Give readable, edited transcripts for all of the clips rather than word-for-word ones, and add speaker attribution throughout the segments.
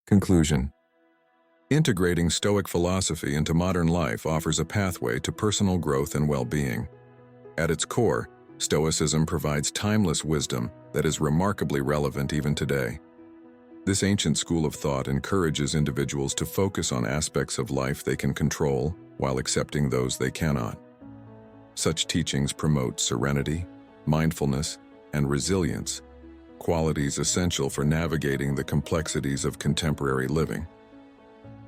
Speaker 1: Conclusion. Integrating Stoic philosophy into modern life offers a pathway to personal growth and well-being. At its core, Stoicism provides timeless wisdom that is remarkably relevant even today. This ancient school of thought encourages individuals to focus on aspects of life they can control while accepting those they cannot. Such teachings promote serenity, mindfulness, and resilience, qualities essential for navigating the complexities of contemporary living.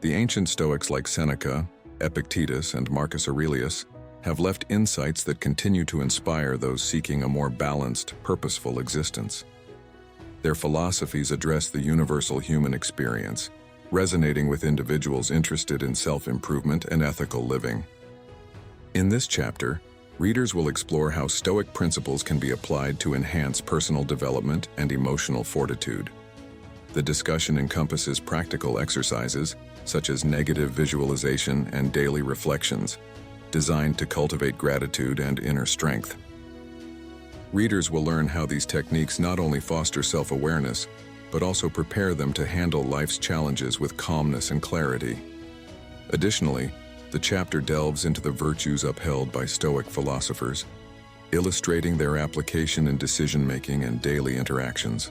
Speaker 1: The ancient Stoics like Seneca, Epictetus, and Marcus Aurelius have left insights that continue to inspire those seeking a more balanced, purposeful existence. Their philosophies address the universal human experience, resonating with individuals interested in self-improvement and ethical living. In this chapter, readers will explore how Stoic principles can be applied to enhance personal development and emotional fortitude. The discussion encompasses practical exercises, such as negative visualization and daily reflections, designed to cultivate gratitude and inner strength. Readers will learn how these techniques not only foster self-awareness, but also prepare them to handle life's challenges with calmness and clarity. Additionally, the chapter delves into the virtues upheld by Stoic philosophers, illustrating their application in decision-making and daily interactions.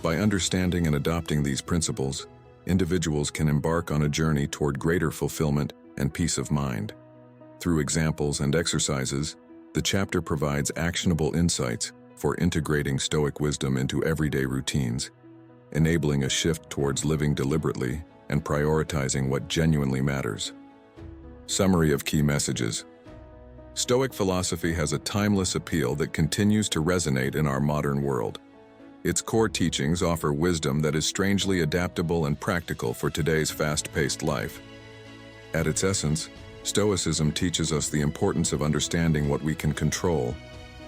Speaker 1: By understanding and adopting these principles, individuals can embark on a journey toward greater fulfillment and peace of mind. Through examples and exercises, the chapter provides actionable insights for integrating Stoic wisdom into everyday routines, enabling a shift towards living deliberately and prioritizing what genuinely matters. Summary of key messages. Stoic philosophy has a timeless appeal that continues to resonate in our modern world. Its core teachings offer wisdom that is strangely adaptable and practical for today's fast-paced life. At its essence, Stoicism teaches us the importance of understanding what we can control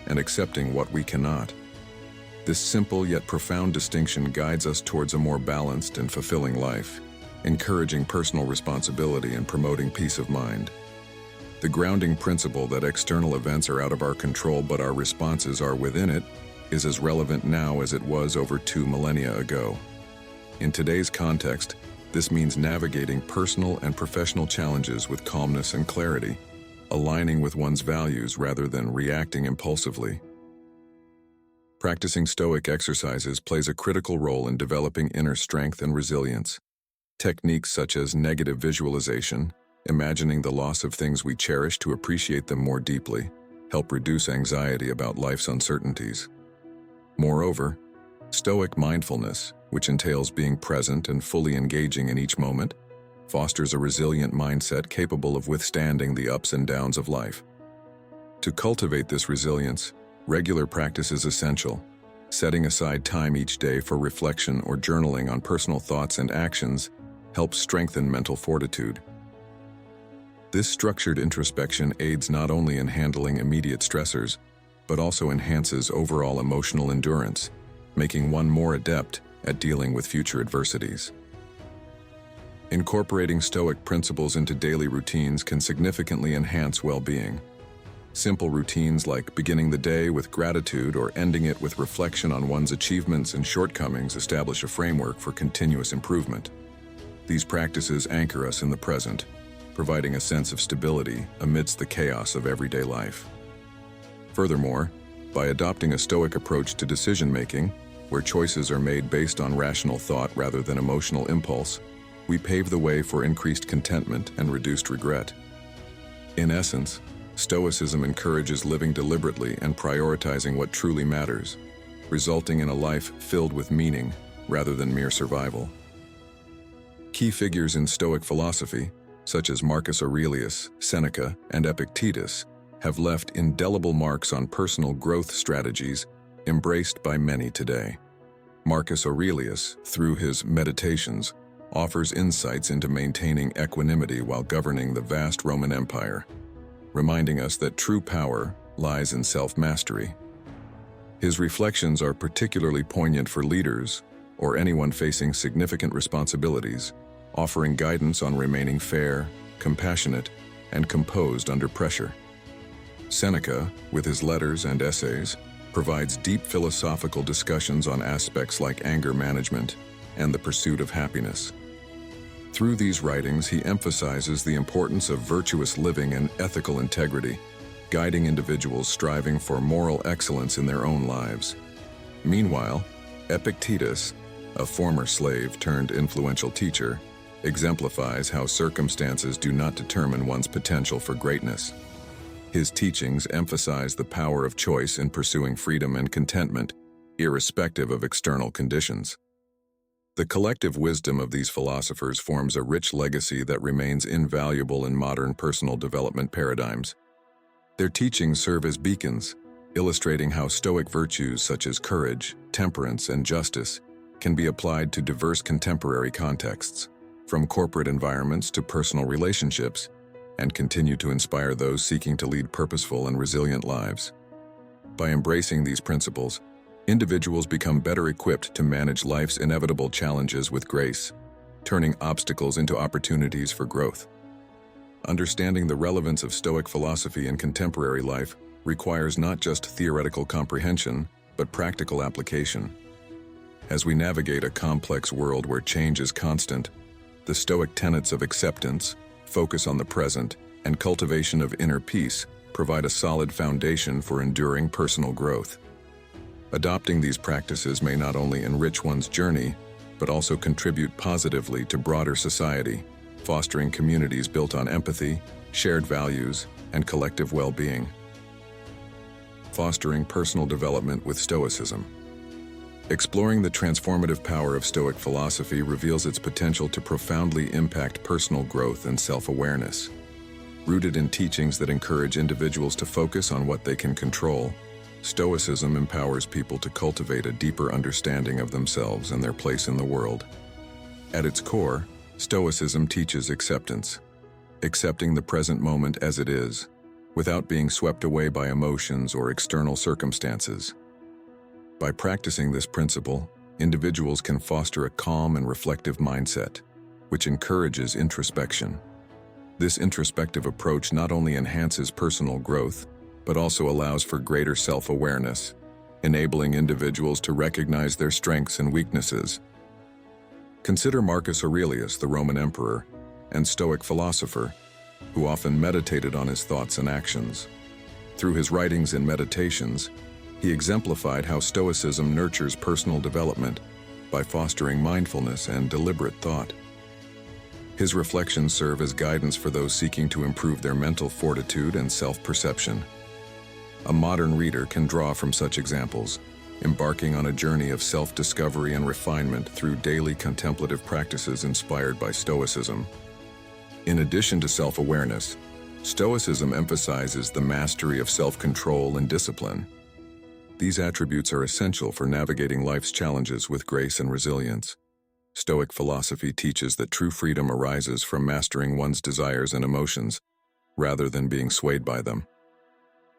Speaker 1: and accepting what we cannot. This simple yet profound distinction guides us towards a more balanced and fulfilling life, encouraging personal responsibility and promoting peace of mind. The grounding principle that external events are out of our control but our responses are within it is as relevant now as it was over 2 millennia ago. In today's context, this means navigating personal and professional challenges with calmness and clarity, aligning with one's values rather than reacting impulsively. Practicing Stoic exercises plays a critical role in developing inner strength and resilience. Techniques such as negative visualization, imagining the loss of things we cherish to appreciate them more deeply, help reduce anxiety about life's uncertainties. Moreover, Stoic mindfulness, which entails being present and fully engaging in each moment, fosters a resilient mindset capable of withstanding the ups and downs of life. To cultivate this resilience, regular practice is essential. Setting aside time each day for reflection or journaling on personal thoughts and actions helps strengthen mental fortitude. This structured introspection aids not only in handling immediate stressors, but also enhances overall emotional endurance, making one more adept at dealing with future adversities. Incorporating Stoic principles into daily routines can significantly enhance well-being. Simple routines like beginning the day with gratitude or ending it with reflection on one's achievements and shortcomings establish a framework for continuous improvement. These practices anchor us in the present, providing a sense of stability amidst the chaos of everyday life. Furthermore, by adopting a Stoic approach to decision-making, where choices are made based on rational thought rather than emotional impulse, we pave the way for increased contentment and reduced regret. In essence, Stoicism encourages living deliberately and prioritizing what truly matters, resulting in a life filled with meaning rather than mere survival. Key figures in Stoic philosophy, such as Marcus Aurelius, Seneca, and Epictetus, have left indelible marks on personal growth strategies embraced by many today. Marcus Aurelius, through his Meditations, offers insights into maintaining equanimity while governing the vast Roman Empire, reminding us that true power lies in self-mastery. His reflections are particularly poignant for leaders or anyone facing significant responsibilities, offering guidance on remaining fair, compassionate, and composed under pressure. Seneca, with his letters and essays, provides deep philosophical discussions on aspects like anger management, and the pursuit of happiness. Through these writings, he emphasizes the importance of virtuous living and ethical integrity, guiding individuals striving for moral excellence in their own lives. Meanwhile, Epictetus, a former slave turned influential teacher, exemplifies how circumstances do not determine one's potential for greatness. His teachings emphasize the power of choice in pursuing freedom and contentment, irrespective of external conditions. The collective wisdom of these philosophers forms a rich legacy that remains invaluable in modern personal development paradigms. Their teachings serve as beacons, illustrating how Stoic virtues such as courage, temperance, and justice can be applied to diverse contemporary contexts, from corporate environments to personal relationships, and continue to inspire those seeking to lead purposeful and resilient lives. By embracing these principles, individuals become better equipped to manage life's inevitable challenges with grace, turning obstacles into opportunities for growth. Understanding the relevance of Stoic philosophy in contemporary life requires not just theoretical comprehension, but practical application. As we navigate a complex world where change is constant, the Stoic tenets of acceptance, focus on the present, and cultivation of inner peace provide a solid foundation for enduring personal growth. Adopting these practices may not only enrich one's journey, but also contribute positively to broader society, fostering communities built on empathy, shared values, and collective well-being. Fostering personal development with Stoicism. Exploring the transformative power of Stoic philosophy reveals its potential to profoundly impact personal growth and self-awareness. Rooted in teachings that encourage individuals to focus on what they can control, Stoicism empowers people to cultivate a deeper understanding of themselves and their place in the world. At its core, Stoicism teaches acceptance, accepting the present moment as it is, without being swept away by emotions or external circumstances. By practicing this principle, individuals can foster a calm and reflective mindset, which encourages introspection. This introspective approach not only enhances personal growth, but also allows for greater self-awareness, enabling individuals to recognize their strengths and weaknesses. Consider Marcus Aurelius, the Roman emperor and Stoic philosopher, who often meditated on his thoughts and actions. Through his writings and meditations, he exemplified how Stoicism nurtures personal development by fostering mindfulness and deliberate thought. His reflections serve as guidance for those seeking to improve their mental fortitude and self-perception. A modern reader can draw from such examples, embarking on a journey of self-discovery and refinement through daily contemplative practices inspired by Stoicism. In addition to self-awareness, Stoicism emphasizes the mastery of self-control and discipline. These attributes are essential for navigating life's challenges with grace and resilience. Stoic philosophy teaches that true freedom arises from mastering one's desires and emotions, rather than being swayed by them.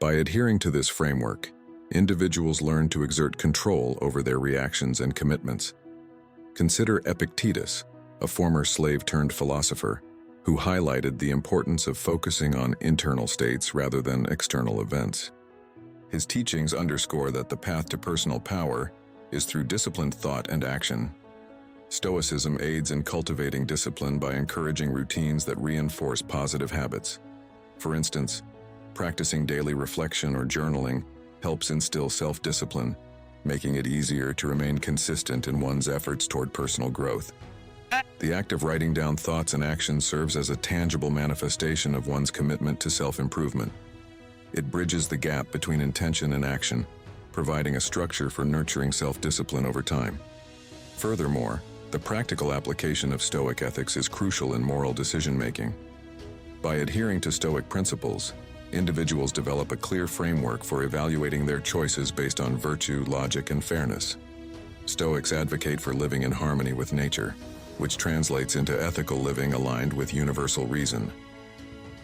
Speaker 1: By adhering to this framework, individuals learn to exert control over their reactions and commitments. Consider Epictetus, a former slave-turned-philosopher, who highlighted the importance of focusing on internal states rather than external events. His teachings underscore that the path to personal power is through disciplined thought and action. Stoicism aids in cultivating discipline by encouraging routines that reinforce positive habits. For instance, practicing daily reflection or journaling helps instill self-discipline, making it easier to remain consistent in one's efforts toward personal growth. The act of writing down thoughts and actions serves as a tangible manifestation of one's commitment to self-improvement. It bridges the gap between intention and action, providing a structure for nurturing self-discipline over time. Furthermore, the practical application of Stoic ethics is crucial in moral decision-making. By adhering to Stoic principles, individuals develop a clear framework for evaluating their choices based on virtue, logic, and fairness. Stoics advocate for living in harmony with nature, which translates into ethical living aligned with universal reason.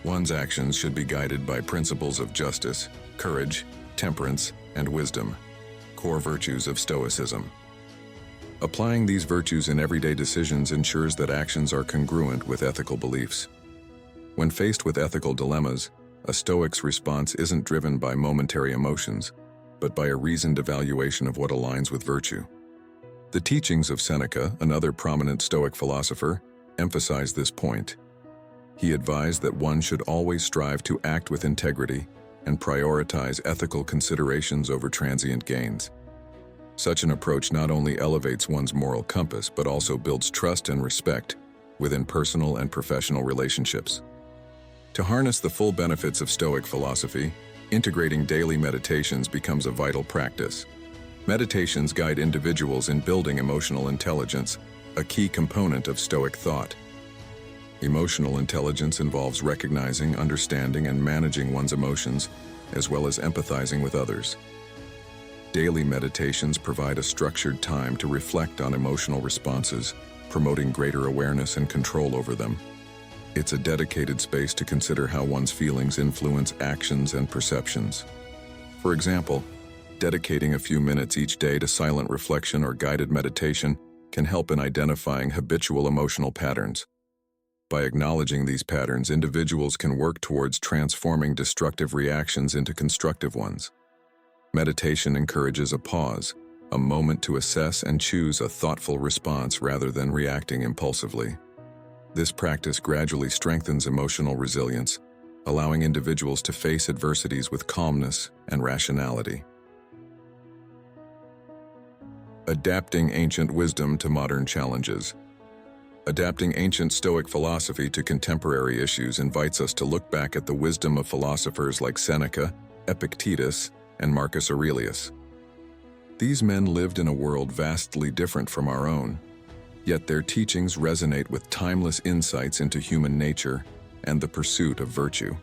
Speaker 1: One's actions should be guided by principles of justice, courage, temperance, and wisdom, core virtues of Stoicism. Applying these virtues in everyday decisions ensures that actions are congruent with ethical beliefs. When faced with ethical dilemmas, a Stoic's response isn't driven by momentary emotions, but by a reasoned evaluation of what aligns with virtue. The teachings of Seneca, another prominent Stoic philosopher, emphasize this point. He advised that one should always strive to act with integrity and prioritize ethical considerations over transient gains. Such an approach not only elevates one's moral compass but also builds trust and respect within personal and professional relationships. To harness the full benefits of Stoic philosophy, integrating daily meditations becomes a vital practice. Meditations guide individuals in building emotional intelligence, a key component of Stoic thought. Emotional intelligence involves recognizing, understanding, and managing one's emotions, as well as empathizing with others. Daily meditations provide a structured time to reflect on emotional responses, promoting greater awareness and control over them. It's a dedicated space to consider how one's feelings influence actions and perceptions. For example, dedicating a few minutes each day to silent reflection or guided meditation can help in identifying habitual emotional patterns. By acknowledging these patterns, individuals can work towards transforming destructive reactions into constructive ones. Meditation encourages a pause, a moment to assess and choose a thoughtful response rather than reacting impulsively. This practice gradually strengthens emotional resilience, allowing individuals to face adversities with calmness and rationality. Adapting ancient wisdom to modern challenges. Adapting ancient Stoic philosophy to contemporary issues invites us to look back at the wisdom of philosophers like Seneca, Epictetus, and Marcus Aurelius. These men lived in a world vastly different from our own, yet their teachings resonate with timeless insights into human nature and the pursuit of virtue.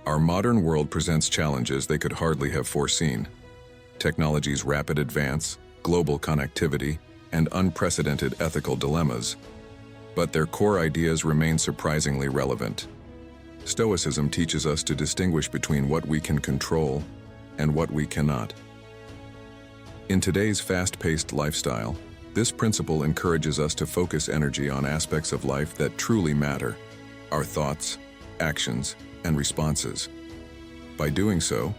Speaker 1: Our modern world presents challenges they could hardly have foreseen. Technology's rapid advance, global connectivity, and unprecedented ethical dilemmas, but their core ideas remain surprisingly relevant. Stoicism teaches us to distinguish between what we can control and what we cannot. In today's fast-paced lifestyle, this principle encourages us to focus energy on aspects of life that truly matter: our thoughts, actions, and responses. By doing so,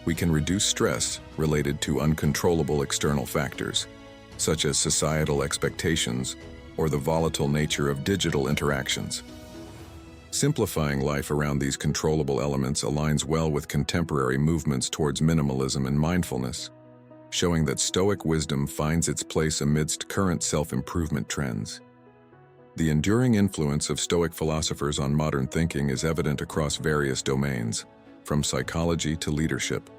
Speaker 1: we can reduce stress related to uncontrollable external factors, such as societal expectations or the volatile nature of digital interactions. Simplifying life around these controllable elements aligns well with contemporary movements towards minimalism and mindfulness, showing that Stoic wisdom finds its place amidst current self-improvement trends. The enduring influence of Stoic philosophers on modern thinking is evident across various domains, from psychology to leadership.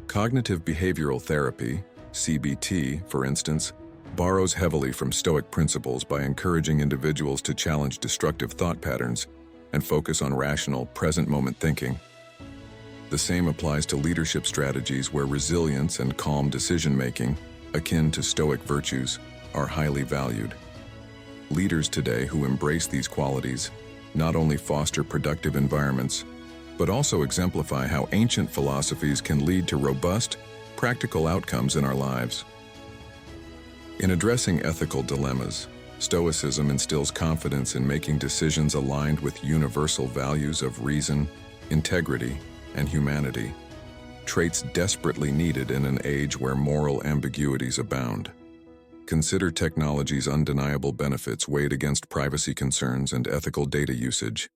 Speaker 1: Cognitive behavioral therapy, CBT, for instance, borrows heavily from Stoic principles by encouraging individuals to challenge destructive thought patterns and focus on rational, present-moment thinking. The same applies to leadership strategies where resilience and calm decision-making, akin to Stoic virtues, are highly valued. Leaders today who embrace these qualities not only foster productive environments, but also exemplify how ancient philosophies can lead to robust, practical outcomes in our lives. In addressing ethical dilemmas, Stoicism instills confidence in making decisions aligned with universal values of reason, integrity, and humanity, traits desperately needed in an age where moral ambiguities abound. Consider technology's undeniable benefits weighed against privacy concerns and ethical data usage.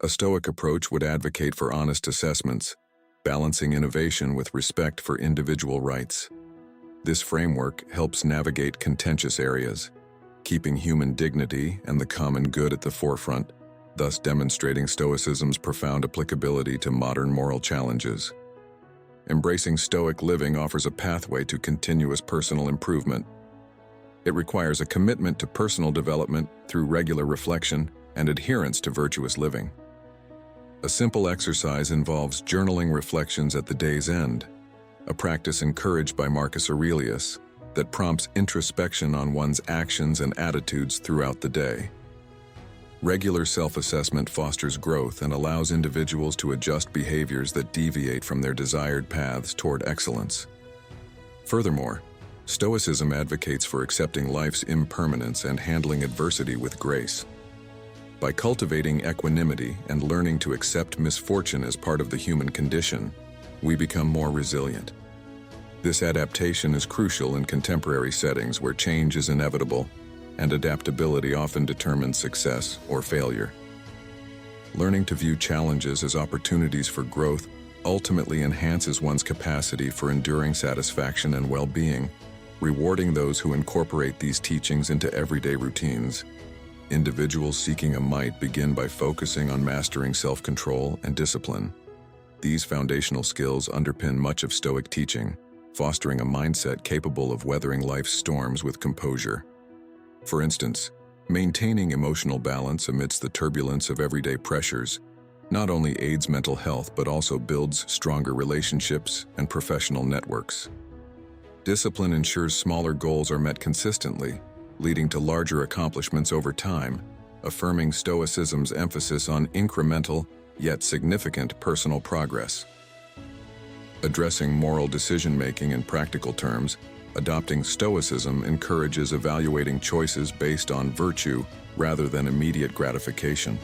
Speaker 1: A Stoic approach would advocate for honest assessments, balancing innovation with respect for individual rights. This framework helps navigate contentious areas, keeping human dignity and the common good at the forefront, thus demonstrating Stoicism's profound applicability to modern moral challenges. Embracing Stoic living offers a pathway to continuous personal improvement. It requires a commitment to personal development through regular reflection and adherence to virtuous living. A simple exercise involves journaling reflections at the day's end, a practice encouraged by Marcus Aurelius that prompts introspection on one's actions and attitudes throughout the day. Regular self-assessment fosters growth and allows individuals to adjust behaviors that deviate from their desired paths toward excellence. Furthermore, Stoicism advocates for accepting life's impermanence and handling adversity with grace. By cultivating equanimity and learning to accept misfortune as part of the human condition, we become more resilient. This adaptation is crucial in contemporary settings where change is inevitable, and adaptability often determines success or failure. Learning to view challenges as opportunities for growth ultimately enhances one's capacity for enduring satisfaction and well-being, rewarding those who incorporate these teachings into everyday routines. Individuals seeking a might begin by focusing on mastering self-control and discipline. These foundational skills underpin much of Stoic teaching, fostering a mindset capable of weathering life's storms with composure. For instance, maintaining emotional balance amidst the turbulence of everyday pressures not only aids mental health but also builds stronger relationships and professional networks. Discipline ensures smaller goals are met consistently, leading to larger accomplishments over time, affirming Stoicism's emphasis on incremental yet significant personal progress. Addressing moral decision-making in practical terms, adopting Stoicism encourages evaluating choices based on virtue rather than immediate gratification.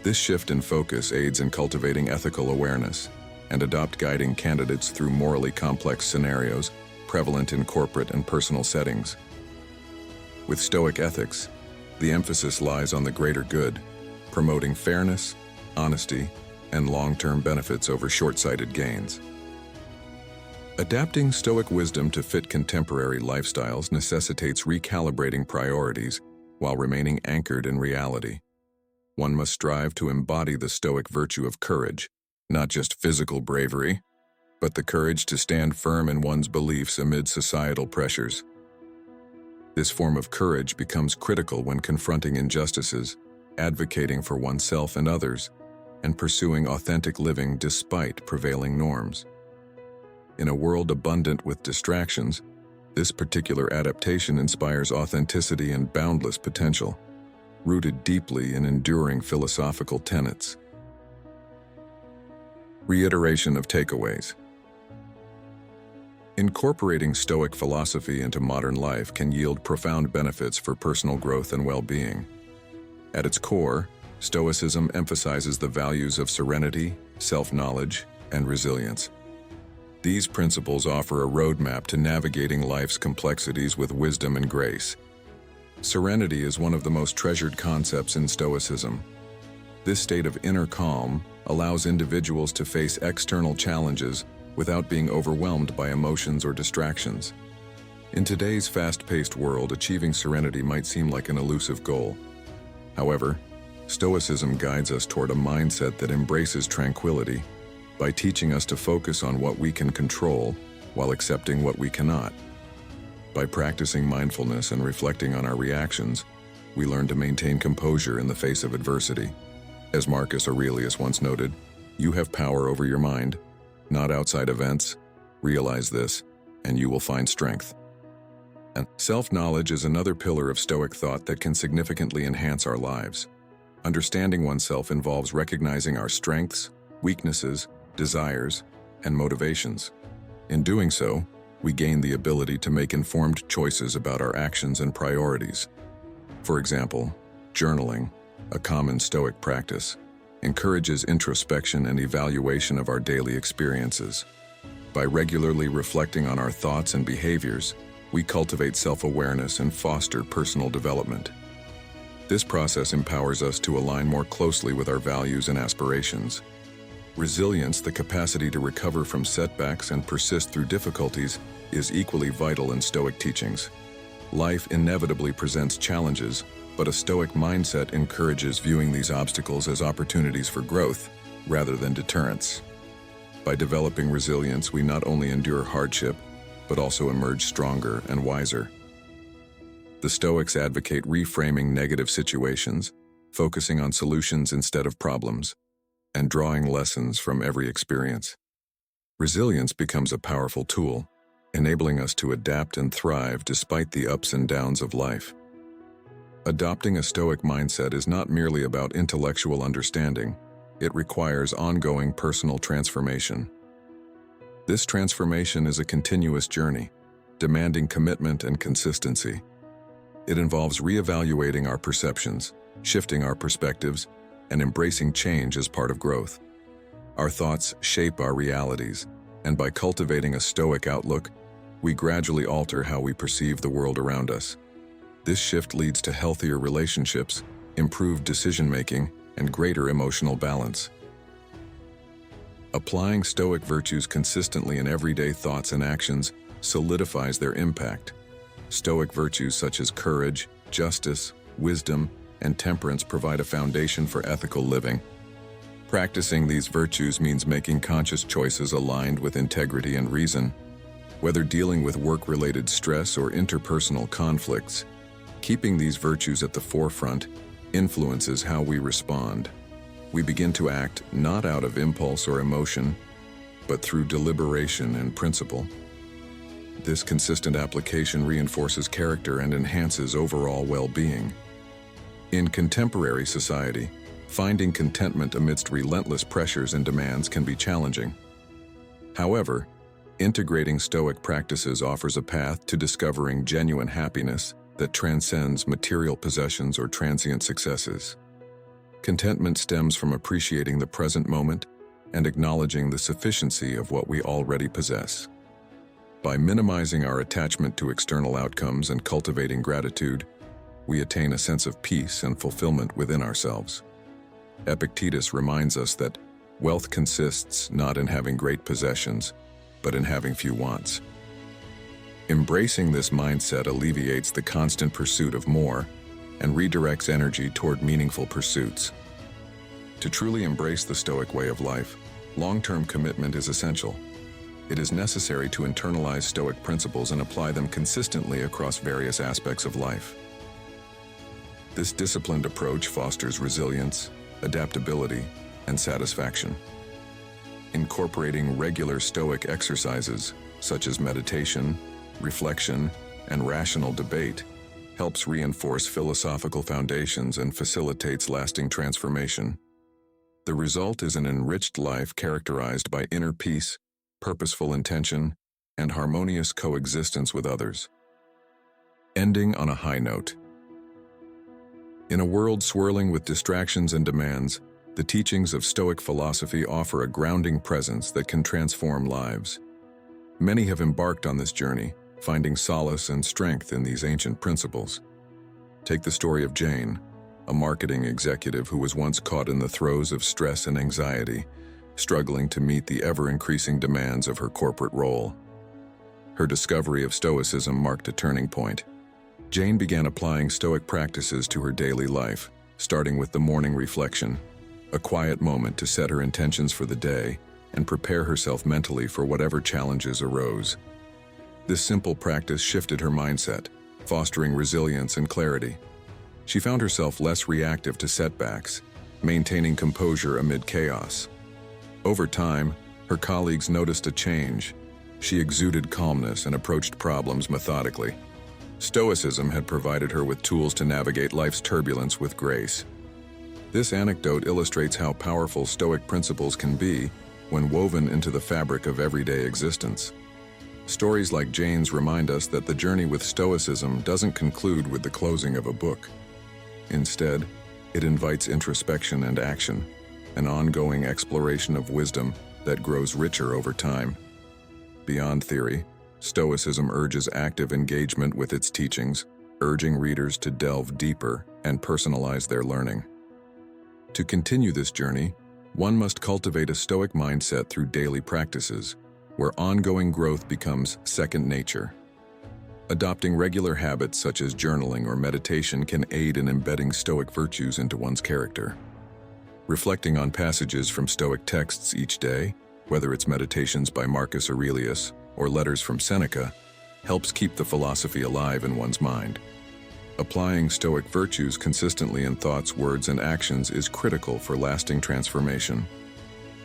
Speaker 1: This shift in focus aids in cultivating ethical awareness and guiding candidates through morally complex scenarios prevalent in corporate and personal settings. With Stoic ethics, the emphasis lies on the greater good, promoting fairness, honesty, and long-term benefits over short-sighted gains. Adapting Stoic wisdom to fit contemporary lifestyles necessitates recalibrating priorities while remaining anchored in reality. One must strive to embody the Stoic virtue of courage, not just physical bravery, but the courage to stand firm in one's beliefs amid societal pressures. This form of courage becomes critical when confronting injustices, advocating for oneself and others, and pursuing authentic living despite prevailing norms. In a world abundant with distractions, this particular adaptation inspires authenticity and boundless potential, rooted deeply in enduring philosophical tenets. Reiteration of takeaways. Incorporating Stoic philosophy into modern life can yield profound benefits for personal growth and well-being. At its core, Stoicism emphasizes the values of serenity, self-knowledge, and resilience. These principles offer a roadmap to navigating life's complexities with wisdom and grace. Serenity is one of the most treasured concepts in Stoicism. This state of inner calm allows individuals to face external challenges without being overwhelmed by emotions or distractions. In today's fast-paced world, achieving serenity might seem like an elusive goal. However, Stoicism guides us toward a mindset that embraces tranquility by teaching us to focus on what we can control while accepting what we cannot. By practicing mindfulness and reflecting on our reactions, we learn to maintain composure in the face of adversity. As Marcus Aurelius once noted, "You have power over your mind, not outside events. Realize this, and you will find strength." And self-knowledge is another pillar of Stoic thought that can significantly enhance our lives. Understanding oneself involves recognizing our strengths, weaknesses, desires, and motivations. In doing so, we gain the ability to make informed choices about our actions and priorities. For example, journaling, a common Stoic practice, encourages introspection and evaluation of our daily experiences. By regularly reflecting on our thoughts and behaviors, we cultivate self-awareness and foster personal development. This process empowers us to align more closely with our values and aspirations. Resilience, the capacity to recover from setbacks and persist through difficulties, is equally vital in Stoic teachings. Life inevitably presents challenges, but a Stoic mindset encourages viewing these obstacles as opportunities for growth, rather than deterrents. By developing resilience, we not only endure hardship, but also emerge stronger and wiser. The Stoics advocate reframing negative situations, focusing on solutions instead of problems, and drawing lessons from every experience. Resilience becomes a powerful tool, enabling us to adapt and thrive despite the ups and downs of life. Adopting a Stoic mindset is not merely about intellectual understanding, it requires ongoing personal transformation. This transformation is a continuous journey, demanding commitment and consistency. It involves reevaluating our perceptions, shifting our perspectives, and embracing change as part of growth. Our thoughts shape our realities, And by cultivating a Stoic outlook, we gradually alter how we perceive the world around us. This shift leads to healthier relationships, improved decision-making, and greater emotional balance. Applying Stoic virtues consistently in everyday thoughts and actions solidifies their impact. Stoic virtues such as courage, justice, wisdom, and temperance provide a foundation for ethical living. Practicing these virtues means making conscious choices aligned with integrity and reason. Whether dealing with work-related stress or interpersonal conflicts, keeping these virtues at the forefront influences how we respond. We begin to act not out of impulse or emotion, but through deliberation and principle. This consistent application reinforces character and enhances overall well-being. In contemporary society, finding contentment amidst relentless pressures and demands can be challenging. However, integrating Stoic practices offers a path to discovering genuine happiness that transcends material possessions or transient successes. Contentment stems from appreciating the present moment and acknowledging the sufficiency of what we already possess. By minimizing our attachment to external outcomes and cultivating gratitude, we attain a sense of peace and fulfillment within ourselves. Epictetus reminds us that wealth consists not in having great possessions, but in having few wants. Embracing this mindset alleviates the constant pursuit of more and redirects energy toward meaningful pursuits. To truly embrace the Stoic way of life, long-term commitment is essential. It is necessary to internalize Stoic principles and apply them consistently across various aspects of life. This disciplined approach fosters resilience, adaptability, and satisfaction. Incorporating regular Stoic exercises, such as meditation, reflection, and rational debate, helps reinforce philosophical foundations and facilitates lasting transformation. The result is an enriched life characterized by inner peace, purposeful intention, and harmonious coexistence with others. Ending on a high note. In a world swirling with distractions and demands, the teachings of Stoic philosophy offer a grounding presence that can transform lives. Many have embarked on this journey, finding solace and strength in these ancient principles. Take the story of Jane, a marketing executive who was once caught in the throes of stress and anxiety, struggling to meet the ever-increasing demands of her corporate role. Her discovery of Stoicism marked a turning point. Jane began applying Stoic practices to her daily life, starting with the morning reflection, a quiet moment to set her intentions for the day and prepare herself mentally for whatever challenges arose. This simple practice shifted her mindset, fostering resilience and clarity. She found herself less reactive to setbacks, maintaining composure amid chaos. Over time, her colleagues noticed a change. She exuded calmness and approached problems methodically. Stoicism had provided her with tools to navigate life's turbulence with grace. This anecdote illustrates how powerful Stoic principles can be when woven into the fabric of everyday existence. Stories like Jane's remind us that the journey with Stoicism doesn't conclude with the closing of a book. Instead, it invites introspection and action, an ongoing exploration of wisdom that grows richer over time. Beyond theory, Stoicism urges active engagement with its teachings, urging readers to delve deeper and personalize their learning. To continue this journey, one must cultivate a Stoic mindset through daily practices, where ongoing growth becomes second nature. Adopting regular habits such as journaling or meditation can aid in embedding Stoic virtues into one's character. Reflecting on passages from Stoic texts each day, whether it's meditations by Marcus Aurelius or letters from Seneca, helps keep the philosophy alive in one's mind. Applying Stoic virtues consistently in thoughts, words, and actions is critical for lasting transformation.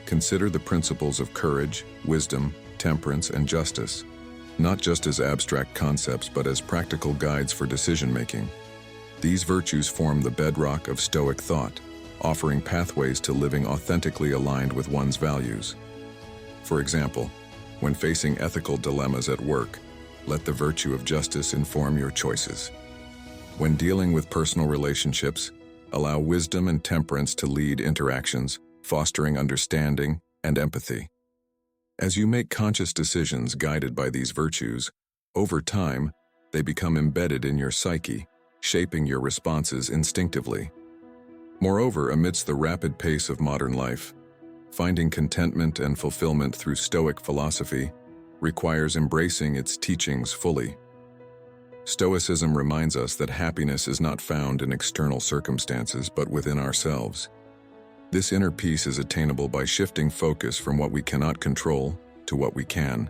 Speaker 1: Consider the principles of courage, wisdom, temperance, and justice, not just as abstract concepts but as practical guides for decision-making. These virtues form the bedrock of Stoic thought, offering pathways to living authentically aligned with one's values. For example, when facing ethical dilemmas at work, let the virtue of justice inform your choices. When dealing with personal relationships, allow wisdom and temperance to lead interactions, fostering understanding and empathy. As you make conscious decisions guided by these virtues, over time, they become embedded in your psyche, shaping your responses instinctively. Moreover, amidst the rapid pace of modern life, finding contentment and fulfillment through Stoic philosophy requires embracing its teachings fully. Stoicism reminds us that happiness is not found in external circumstances but within ourselves. This inner peace is attainable by shifting focus from what we cannot control to what we can,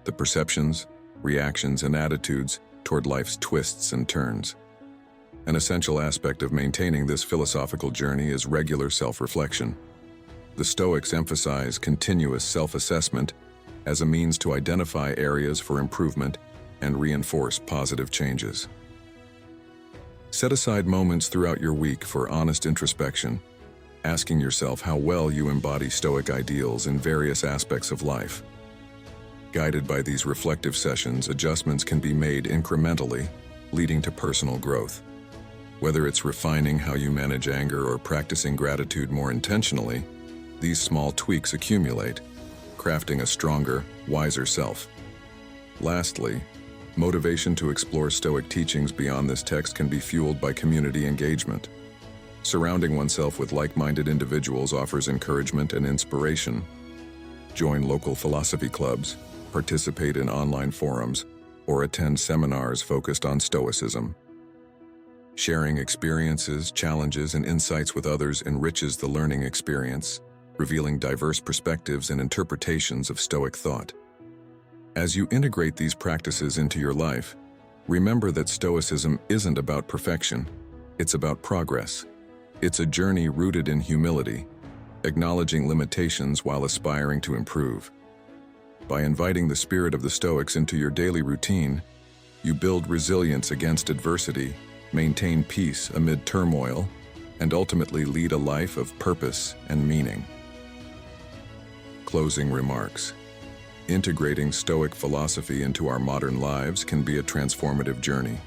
Speaker 1: the perceptions, reactions, and attitudes toward life's twists and turns. An essential aspect of maintaining this philosophical journey is regular self-reflection. The Stoics emphasize continuous self-assessment as a means to identify areas for improvement and reinforce positive changes. Set aside moments throughout your week for honest introspection, asking yourself how well you embody Stoic ideals in various aspects of life. Guided by these reflective sessions, adjustments can be made incrementally, leading to personal growth. Whether it's refining how you manage anger or practicing gratitude more intentionally, these small tweaks accumulate, crafting a stronger, wiser self. Lastly, motivation to explore Stoic teachings beyond this text can be fueled by community engagement. Surrounding oneself with like-minded individuals offers encouragement and inspiration. Join local philosophy clubs, participate in online forums, or attend seminars focused on Stoicism. Sharing experiences, challenges, and insights with others enriches the learning experience, revealing diverse perspectives and interpretations of Stoic thought. As you integrate these practices into your life, remember that Stoicism isn't about perfection, it's about progress. It's a journey rooted in humility, acknowledging limitations while aspiring to improve. By inviting the spirit of the Stoics into your daily routine, you build resilience against adversity, maintain peace amid turmoil, and ultimately lead a life of purpose and meaning. Closing remarks. Integrating Stoic philosophy into our modern lives can be a transformative journey.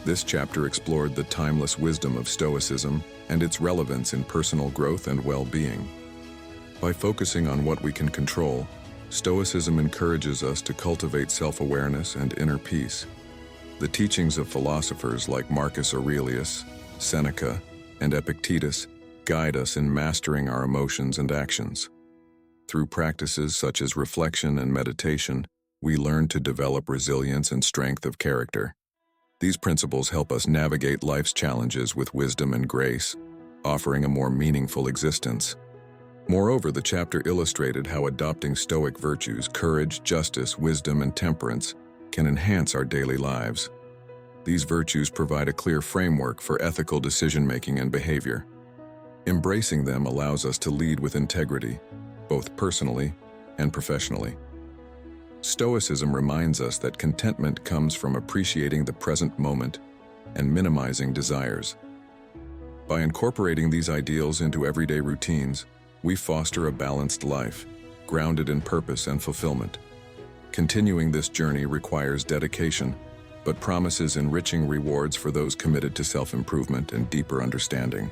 Speaker 1: This chapter explored the timeless wisdom of Stoicism and its relevance in personal growth and well-being. By focusing on what we can control, Stoicism encourages us to cultivate self-awareness and inner peace. The teachings of philosophers like Marcus Aurelius, Seneca, and Epictetus guide us in mastering our emotions and actions. Through practices such as reflection and meditation, we learn to develop resilience and strength of character. These principles help us navigate life's challenges with wisdom and grace, offering a more meaningful existence. Moreover, the chapter illustrated how adopting Stoic virtues, courage, justice, wisdom, and temperance can enhance our daily lives. These virtues provide a clear framework for ethical decision-making and behavior. Embracing them allows us to lead with integrity, both personally and professionally. Stoicism reminds us that contentment comes from appreciating the present moment and minimizing desires. By incorporating these ideals into everyday routines, we foster a balanced life, grounded in purpose and fulfillment. Continuing this journey requires dedication, but promises enriching rewards for those committed to self-improvement and deeper understanding.